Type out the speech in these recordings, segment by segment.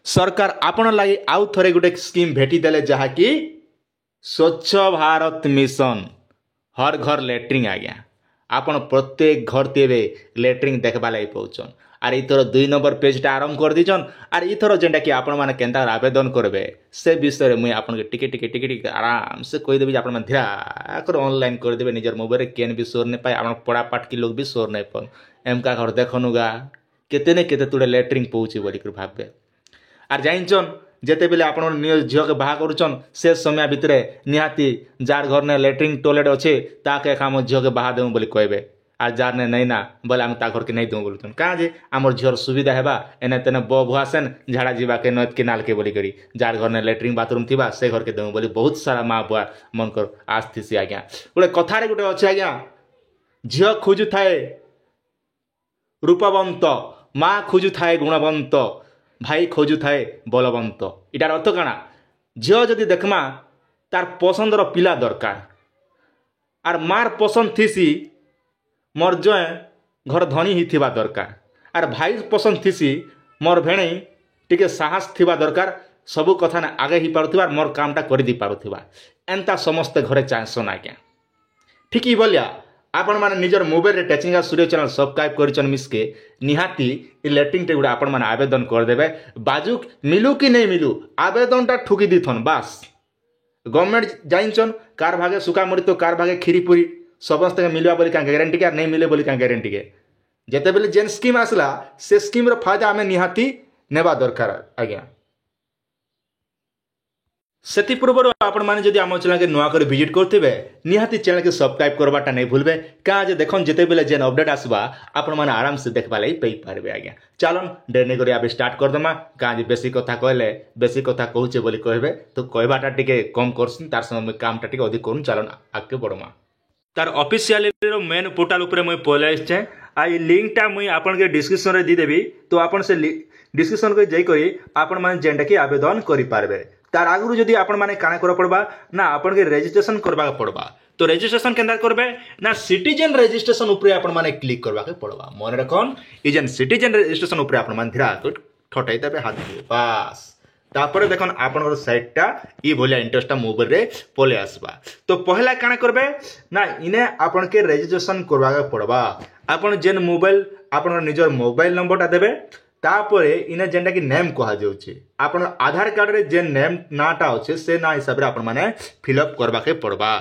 सरकार आपण लगी आउ थरे गोटे स्कीम भेटी देले जहाँकि स्वच्छ भारत मिशन हर घर लैट्रिन आज्ञा आपण प्रत्येक घर तेरे लैट्रिन देखबा लगी पाउछन। आर इथर 2 नंबर पेजटा आरंभ कर दीचन। आर इथर जेनटा कि आपण माने केनता आवेदन करबे से विषय मुई आपण के टिके आराम से कहि देबी। आपण माने धीरा कर ऑनलाइन कर देबे निजर मोबाइल रे केन भी सोर ने पाए आपण पड़ा पाठ की लोग भी सोर नहीं पान एमका घर देखनुगा केते ने केते तुडे लैट्रिन पहुंची बोली कर भाबे। आर जाइचन जेते बेले आपण निज झियो के बाहा करूचन से समय भितरे निहाती जार घर ने लैट्रिन टॉयलेट अच्छे ताके हम झियो के बाहा देऊ बोली कहबे। आज जार ने नहीं ना बोले आम ता घर के नहीं दूँ बोलुन कहाँ जे आमर झीर सुविधा है एने तेने बुआसेन झाड़ा जीवा के नद के नाल के बोली करी जार घर ने लैट्रिन बाथरूम थी से घर के दूँ बोली बहुत सारा माँ बुआ मन कर आस थी आज्ञा। गोटे कथारे गोटे अच्छे आज्ञा झील खोजु थाए रूपवंत माँ खोजु थाए गुणवंत भाई खोजु थाए बलवंत। इटार अर्थ काଣା झील जदि देखमा तार पसंदर पिला दरकार आर मार पसंद थीसी मोर जय घर धनी ही थिबा दरकार आर भाई पसंद थीसी मोर भेणे टिके साहस थिबा दरकार सबू कथा ने आगे ही पारुथिबा मोर कामटा कर दी पारुथिबा एंता समस्त घरे चाहसन आज्ञा। ठीक ही बोलिया आपण माने निजर मोबाइल रे टचिंग सूर्य चैनल सब्सक्राइब करिचन मिसके निहाती इ लैट्रिन टे गुडा आपण माने आवेदन कर देबे बाजुक मिलू कि नहीं मिलू आवेदनटा ठुकी दिथन बास। गवर्नमेंट जाइचन कार भागे सुका मुड़ी तो कार भागे खीरी पूरी समस्त मिलवा बोली क्या गारंटी के नहीं मिले बोली क्या गारंटी के जेते बेले जेन स्कीम आसला से स्कीम रो फायदा हमें निहाती नेबा दरकार आज्ञा। सेति पूर्व आपण माने जदि आम चैनल के नुआ कर विजिट करथिबे निहाती चैनल के सब्सक्राइब करबाटा नहीं भूलबे का जे देखन जेते बेले जेन अपडेट आसबा आपण माने आराम से देखबा लई पई पारबे आज्ञा। चलन देर नहीं करी आबे स्टार्ट कर दमा का जे बेसी कथा कहले बेसी कथा कहूचे बोली कहबे तो कहबाटा टिके कम करसिन तार समय कामटा टिके अधिक करूँ चलन आगे बढ़मा। तार ऑफिशियल मेन पोर्टल ऊपर मुझे पहले आसे आई लिंकटा मुई आपन के डिस्क्रिप्शन रे दी देबी तो आपन से डिस्क्रिप्शन को जाई करी आपन माने जेंटा की आवेदन करि पारबे। तार आगु जदि आपन माने काना कर पड़बा ना आपन के रजिस्ट्रेशन करबा पड़बा तो रजिस्ट्रेशन केंदा करबे ना सिटीजन रजिस्ट्रेशन ऊपर आपन माने क्लिक करबा के पड़बा। मन रखन ई जेन सिटीजन रजिस्ट्रेशन ऊपर आपन माने धीरा तो ठटाई देबे हाथ दिए बस तापर देखन आपन साइटटा ई भलिया इंटरेस्टटा मोबाइल रे पले आसबा। तो पहला काना करबे ना इने आपन के रजिस्ट्रेशन करबा के पड़बा। आपन जेन मोबाइल आपन निजर मोबाइल नंबरटा देबे तापरे इने जेनटा कि नेम कहा जाउछे आपन आधार कार्ड रे जेन नेम नाटा अच्छे से ना हिसाब रे आपन माने फिलअप करबा के पड़बा।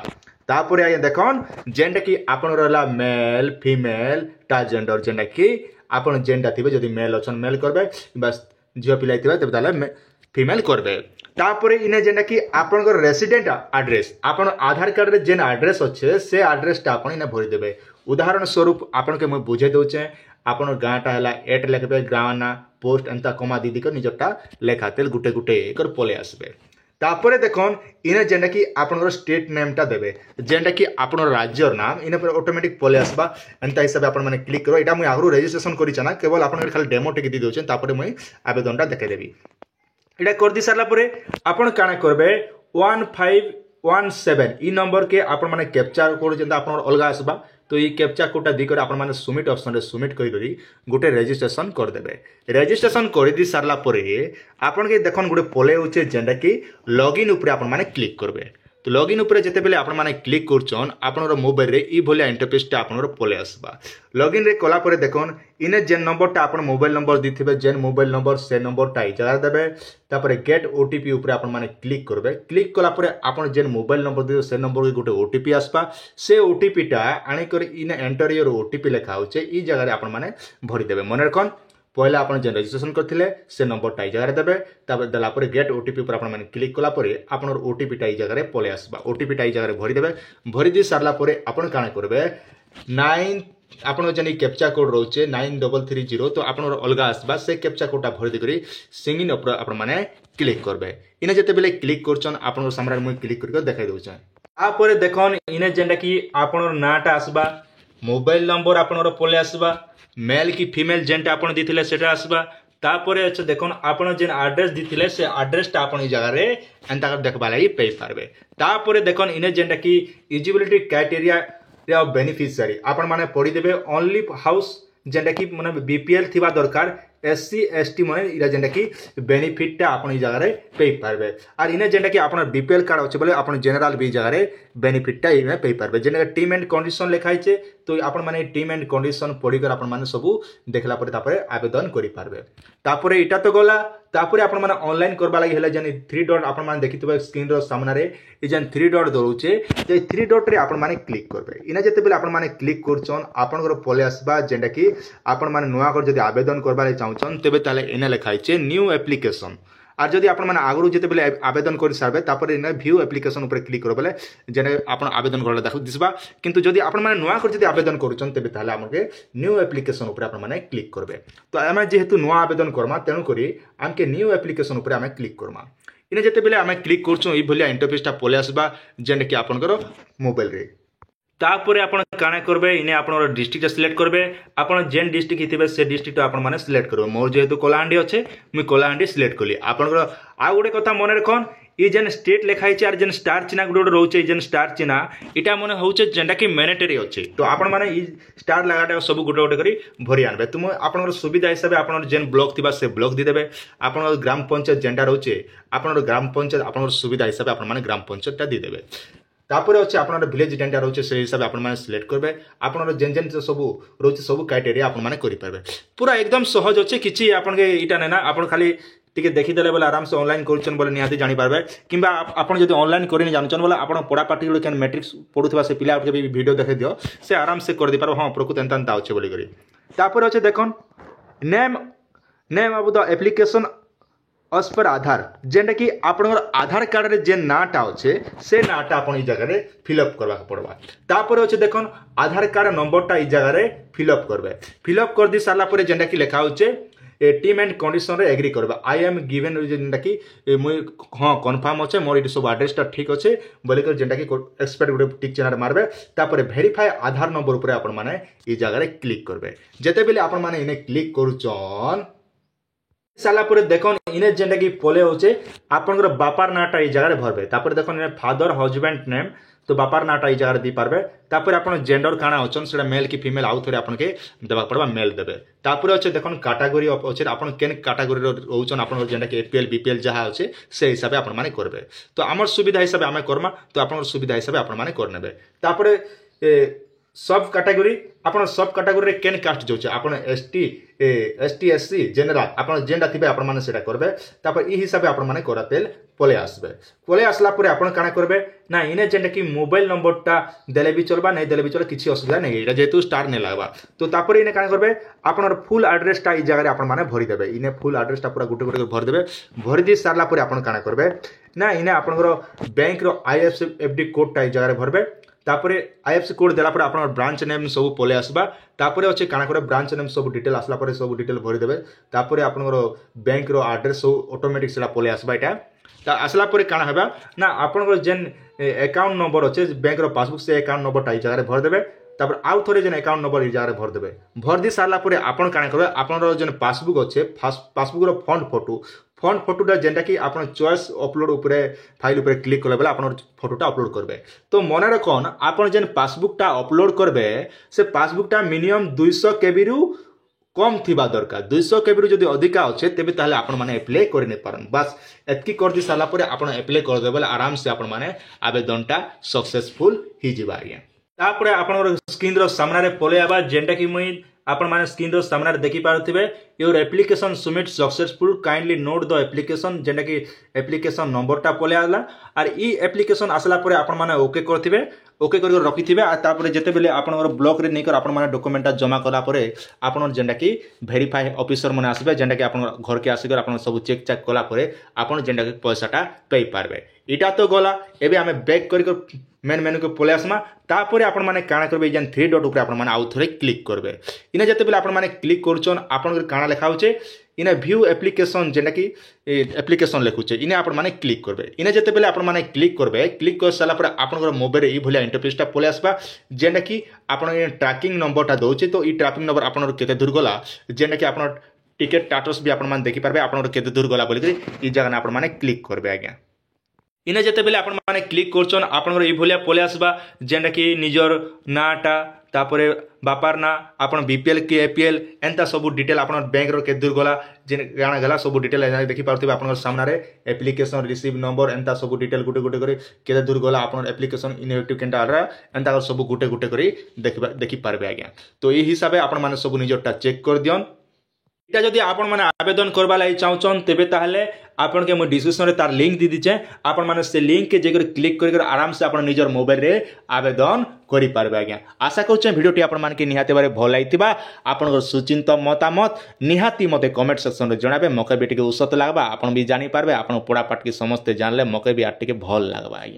तापरे आया देखन जेनटा कि आपन रहला मेल फीमेल ट्रांसजेंडर जेनटा कि आपन जेनटा थिबे जदि मेल अछन मेल करबे बस झियो पिलाई थिबे तबे ताले फीमेल करबे। तापरे इने जेनटा कि आपन रेसिडेंट एड्रेस आपन आधार कार्ड रे जेन एड्रेस अच्छे से एड्रेसटा आपन इने भरि देबे। उदाहरण स्वरूप आपन के मैं बुझे दउचे आपन गाँटा है एट लिखबे गाँव ना पोस्ट एंता कमा दीदी कर निजटा लेखा तेल गुटे गुटे कर पले आसबे। तापरे देखन इने जेनटा कि आपन स्टेट नेमटा देबे जेनटा कि आपन राज्यर नाम इने पर ऑटोमेटिक पले आसबा एंता हिसाब आपन माने क्लिक करो। एटा मुई आगु रजिस्ट्रेशन करिछ ना केवल आपन खाली डेमो टिक दी दोछन तापरे मुई आवेदनटा देखाइ देबी। एटा कर दी सारला परे आपन काना करबे 1517 ई नंबर के आपन माने कैप्चर कोड जेंता आपन अलगा आसबा तो ये कैप्चा कोडटा दी कर आपन माने सबमिट ऑप्शन रे सबमिट करी गोटे रजिस्ट्रेशन कर देबे। रजिस्ट्रेशन कर दी सारला परे आपन के देखन गोटे पले होचे जेंटा कि लॉगिन ऊपर आपन माने क्लिक करबे। तो लॉगिन ऊपर जेते बेले आपन माने क्लिक करछन आपनर मोबाइल रे ई भलिया इंटरफेसटा आपनर पले आसबा। लॉगिन रे कला परे देखन इने जेन नंबरटा आपन मोबाइल नंबर दिथिबे जेन मोबाइल नंबर से नंबरटा ई जगह देबे। तापरे गेट ओटीपी ऊपर आपन माने क्लिक करबे। क्लिक कला परे आपन जेन मोबाइल नंबर दियो से नंबर के गोटे ओटीपी आसबा से ओटीपीटा आनी कर इने एंटर योर ओटीपी लिखा होचे ई जगह रे आपन माने भरि देबे। मन रखन पहले आपन जेन रजिस्ट्रेशन करथिले से नंबरटा ई जगह देबे तापर दला परे गेट ओटीपी ऊपर आपन माने क्लिक कला परे आपन ओटीपीटा ई जगह रे पले आसबा। ओटीपीटा ई जगह रे भरि देबे। भरि दी सारला परे आपन काना करबे 9 आपन जेन कैप्चा कोड रोचे 9330 तो आपन अलगा आसबा से कैप्चा कोडटा भरि दे करी सिंगिन ऊपर आपन माने क्लिक करबे। इने जेते बेले क्लिक करछन आपन सामने मुई क्लिक करके देखाइ दोछन। आ परे देखन इने जेंटा कि आपन नाटा आसबा मोबाइल नंबर आपन पले आसबा मेल की फीमेल जेंटा आपन दिथिले सेटा आसबा। तापरे अच्छा देखन आपन जेन एड्रेस दिथिले से एड्रेसटा आपन ई जगह रे एंता देखबा लागि पे पारबे। तापरे देखन इने जेंटा कि एलिजिबिलिटी क्राइटेरिया रे बेनिफिशियरी आपन माने पढी देबे ओनली हाउस जेंटा कि माने बीपीएल थिबा दरकार SC ST मैंने इरा जेनटा कि बेनिफिटा आपण ई जगह पे पारबे और इने जेनटा कि आपण BPL कार्ड अच्छे बोले आपण जनरल भी जगह बेनिफिटा इने पे पारबे जेनटा टीम एंड कंडीशन लिखाई छे तो आपण माने टीम एंड कंडीशन पढ़ी कर आपण माने सब देखला पर तापरे आवेदन करि पारबे तापरे इटा तो गला तापरे आपण माने ऑनलाइन करबा लागि हेले जेन 3 डॉट आपण माने देखितबे स्क्रीन रो सामने रे ई जेन 3 डॉट दरुचे जे 3 डॉट रे आपण माने क्लिक करबे इने जते बेले आपण माने क्लिक करछन आपण को पले आसबा जेंटा कि आपण माने नुवा कर जदी आवेदन करबा लागि चाहछन तेबे ताले इने लिखाई छे न्यू एप्लीकेशन और जदि आपण माने आगरु जते बेले आवेदन कर सारबे तापर इने व्यू एप्लीकेशन ऊपर क्लिक करबले जेने आपण आवेदन करला देखु दिसबा किंतु जदि आपण माने नुवा कर जदि आवेदन करूछन तेबे ताले हमके न्यू एप्लीकेशन ऊपर आपण माने क्लिक करबे तो आमे जेहेतु नुवा आवेदन करमा तेनु करी हमके न्यू एप्लीकेशन ऊपर आमे क्लिक करमा इने जते बेले आमे क्लिक करछो ई भलिया इंटरफेसटा पले आसबा जेने कि आपनकर मोबाइल रे तापर आपण काना करबे इने आपण डिस्ट्रिक्ट सिलेक्ट करबे आपण जेन डिस्ट्रिक्ट हिथिबे से डिस्ट्रिक्ट आपण माने सिलेक्ट करबे मोर जेहेतु कोलाहांडी अच्छे मुई कोलाहांडी सिलेक्ट कली आपण आ गोटे कथा मन रखन ई जेन स्टेट लिखाई छे आर जेन स्टार चिन्ह गुडे रहउचे जेन स्टार चिन्ह इटा मने होउचे जेंटा कि मैंडेटरी अच्छे तो आपण माने ई स्टार लगाटा सब गुटे गुटे करी भरी आनबे तुम आपण सुविधा हिसाब से आपण जेन ब्लॉक थिबा से ब्लॉक दी देबे आपण ग्राम पंचायत जेंटा रहउचे आपण ग्राम पंचायत आपण सुविधा हिसाब से आपण माने ग्राम पंचायतटा दी देबे तापर अच्छे आप विलेज जेनटा रोचे से हिसाब से आप सिलेक्ट करेंगे आपन जेन जेन सब रोचे सब क्राइटेरिया आप करेंगे पूरा एकदम सहज अच्छे किसी आपके इटा ना आप खाली टिके देखीदे बोले आराम से ऑनलाइन कर बोले निहाती जानीपारे कि आपड़ जब ऑनलाइन कर जानछन बोले आप पढ़ा पार्टी क्या मैट्रिक्स पढ़ुवा से पिला भी वीडियो देखे दियो से आराम से कर दे पार हाँ प्रकृत एंता अच्छे बोलिक तापर अच्छे देखन name name of the application as per Aadhaar जेनटा कि आपनर आधार कार्ड रे जे नाटा अच्छे से नाटा आपन ई जगह रे फिलअप करबा पड़बा तापर अच्छे देखन आधार कार्ड नंबरटा ई जगह रे फिलअप करबे फिलअप कर दी सारा पर जेनटा कि लिखा होचे टीम एंड कंडीशन रे एग्री करबा आई एम गिवन जेनटा कि मुई हां कंफर्म अच्छे मोर इट सब एड्रेसटा ठीक अच्छे बोले कर जेनटा कि एक्सपेक्ट गुटे टिक चिन्ह मारबे तापर वेरीफाई आधार नंबर ऊपर आपन माने ई जगह रे क्लिक करबे जेते बेले आपन माने इने क्लिक करूचन साला पर देखन इने जेंटा कि पले होचे आपनकर बापार नाटा ई जगह भरबे तापर देखन इने फादर हस्बैंड नेम तो बापार नाटा ई जगह दी पारबे तापर आपन जेंडर काना अछन सेटा मेल की फीमेल आउ थरे आपन के देबा पड़बा मेल देबे तापर अच्छे देखन कैटेगरी अच्छे आपन केन कैटेगरी रोचन आपन जेंटा कि एपीएल बीपीएल जहा अच्छे से हिसाब आपन माने करबे तो हमर सुविधा हिसाब आमे करमा तो आपन सुविधा हिसाब आपन माने करनेबे तापर सब कैटेगरी आपन सब कैटेगरी रे केन कास्ट जोचे आपन एसटी एससी जनरल आपन जेंडा थिबे आपन माने सेटा करबे तापर ई हिसाब आपन माने करातेल पले आसबे पले आसला परे आपन काना करबे ना इने जेंडा कि मोबाइल नंबरटा देले भी चलबा नै देले भी चल किछि असुविधा नै एटा जेतु स्टार नै लागबा तो तापर इने काना करबे आपन फुल एड्रेसटा ई जगह रे आपन माने भरि देबे इने फुल एड्रेसटा पूरा गुटे गुटे भरि देबे भरि दी सारला परे आपन काना करबे ना इने आपनकर बैंक रो IFSC कोडटा ई जगह रे भरबे तापर IFSC कोड देला पर आपन ब्रांच नेम सब पले आसबा तापर अच्छे काना करे ब्रांच नेम सब डिटेल आसला पर सब डिटेल भरि देबे तापर आपन बैंक रो एड्रेस सब ऑटोमेटिक सेला पले आसबा एटा ता आसला पर काना हेबा ना आपन जेन अकाउंट नंबर अच्छे बैंक रो पासबुक से अकाउंट नंबर टाई जगह भर देबे तापर आउ थोड़े जेन अकाउंट नंबर ई जगह भर देबे भर दी सारला पर आपन काना करबे आपन जेन पासबुक अच्छे पासबुक रो फ्रंट फोटोटा जेनटा कि आपन चॉइस अपलोड ऊपर फाइल ऊपर क्लिक करले बेला आपन फोटोटा अपलोड करबे तो मने रखन आपन जेन पासबुकटा अपलोड करबे से पासबुकटा मिनिमम 200 केबी रु कम थिबा दरकार 200 केबी रु जदी अधिका अच्छे तेबे ताले आपन माने अप्लाई करि नै पारन बस एतकी कर दी साला पर आपन अप्लाई कर देबे आराम से आपन माने आवेदनटा सक्सेसफुल ही जिबा आज्ञा तापर आपन स्क्रीन रो सामने रे पले आबा जेनटा कि मुई आपण माने स्क्रीन रो सामने देखि पारथिबे your application submit successful kindly note the application जेंटा कि एप्लीकेशन नंबरटा पले आला और ई एप्लीकेशन आसला परे आपण माने ओके करथिबे ओके कर रखिथिबे आ तापर जेते बेले आपनर ब्लॉक रे नेकर आपण माने डॉक्यूमेंटटा जमा कला परे आपण जेंटा कि वेरीफाई ऑफिसर माने आसीबे जेंटा कि आपण घर के आसीकर आपण सब चेक चेक कला परे आपण जेंटा कि पैसाटा पे पारबे इटा तो गला एबे हमें बैक कर मेन मेनू को पले आसमा तापर आपण माने काना करबे जेन 3 डॉट ऊपर आपण माने आउ थरे क्लिक करबे इने जते बेले आपण माने क्लिक करछन आपण काना लिखा होचे इने व्यू एप्लीकेशन जेना कि एप्लीकेशन लिखुचे इने आपण माने क्लिक करबे इने जते बेले आपण माने क्लिक करबे क्लिक कर साला पर आपण मोबाइल रे ई भलिया इंटरफेसटा पले आसबा जेना कि आपण ट्रैकिंग नंबरटा दोचे तो ई ट्रैकिंग नंबर आपण केते दूर गला जेना कि आपण टिकट स्टेटस भी आपण माने देखि पारबे आपण केते दूर गला बोली ई जगह आपण माने क्लिक करबे आज्ञा इने जिते बेले आपण माने क्लिक करछन आपनकर ई भलिया पले आसबा जेंडा कि निजर नाटा तापरे बापार ना आपण बीपीएल कि एपीएल एंता सब डिटेल आपण बैंक रो के दूर गला जेन गाना गला सब डिटेल देखि पारथिबे आपनकर सामना रे एप्लीकेशन रिसीव नंबर एंता सब डिटेल गुटे गुटे करी केते दूर गला आपण एप्लीकेशन इनएक्टिव केनटा आरा एंता सब गुटे गुटे करी देखि पारबे आज्ञा। तो ई हिसाबे आपण माने सब निजरटा चेक कर दियन। এটা যদি আপন মানে আবেদন করবা লাগি চাউছন তেবে তাহলে আপনাকে মু ডিসক্রিপশন রে তার লিংক দি দিছে আপন মানে সে লিংক কে যেগর ক্লিক করি আরাম সে আপন নিজর মোবাইল রে আবেদন করি পারবে আজ্ঞা। আশা করছে ভিডিওটি আপন মানকে নিহাতে বারে ভাল লাইতিবা আপনার সুচিন্ত মতামত নিহাতি মতে কমেন্ট সেকশন রে জনাবে মকে বি টিকে উসত লাগবা আপন বি জানি পারবে আপন পড়া পাঠ কি সমস্তে জানলে মকে বি আর টিকে ভাল লাগবা আজ্ঞা।